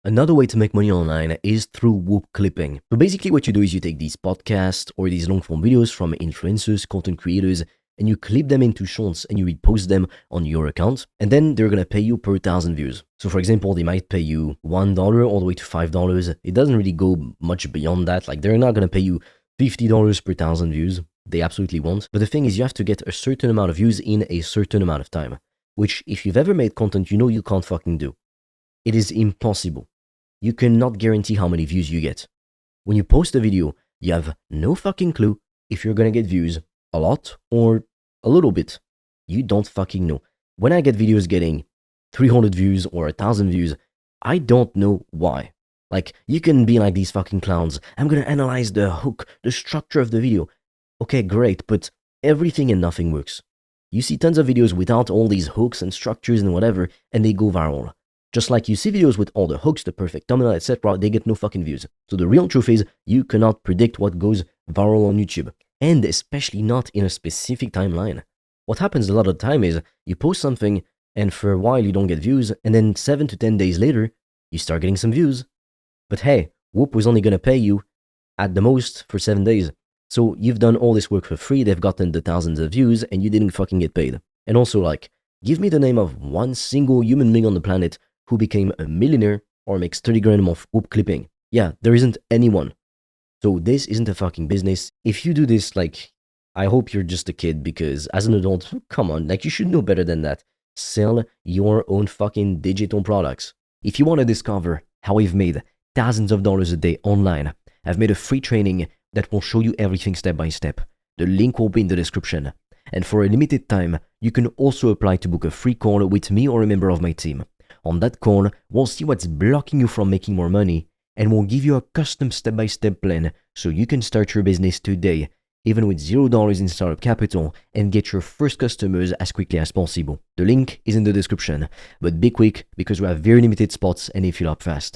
Another way to make money online is through Whoop clipping. So basically what you do is you take these podcasts or these long form videos from influencers, content creators, and you clip them into shorts and you repost them on your account. And then they're going to pay you per 1,000 views. So for example, they might pay you $1 all the way to $5. It doesn't really go much beyond that. Like they're not going to pay you $50 per 1,000 views. They absolutely won't. But the thing is you have to get a certain amount of views in a certain amount of time, which if you've ever made content, you know you can't fucking do. It is impossible. You cannot guarantee how many views you get. When you post a video, you have no fucking clue if you're gonna get views a lot or a little bit. You don't fucking know. When I get videos getting 300 views or 1,000 views, I don't know why. Like, you can be like these fucking clowns. I'm gonna analyze the hook, the structure of the video. Okay, great, but everything and nothing works. You see tons of videos without all these hooks and structures and whatever, and they go viral. Just like you see videos with all the hooks, the perfect thumbnail, etc., they get no fucking views. So the real truth is, you cannot predict what goes viral on YouTube, and especially not in a specific timeline. What happens a lot of the time is, you post something, and for a while you don't get views, and then 7 to 10 days later, you start getting some views. But hey, Whoop was only gonna pay you, at the most, for 7 days. So you've done all this work for free, they've gotten the thousands of views, and you didn't fucking get paid. And also, like, give me the name of one single human being on the planet who became a millionaire or makes 30 grand off Whoop clipping. Yeah, there isn't anyone. So this isn't a fucking business. If you do this, like, I hope you're just a kid, because as an adult, come on, like, you should know better than that. Sell your own fucking digital products. If you want to discover how I've made thousands of dollars a day online, I've made a free training that will show you everything step by step. The link will be in the description. And for a limited time, you can also apply to book a free call with me or a member of my team. On that call, we'll see what's blocking you from making more money, and we'll give you a custom step-by-step plan so you can start your business today, even with $0 in startup capital, and get your first customers as quickly as possible. The link is in the description, but be quick because we have very limited spots and they fill up fast.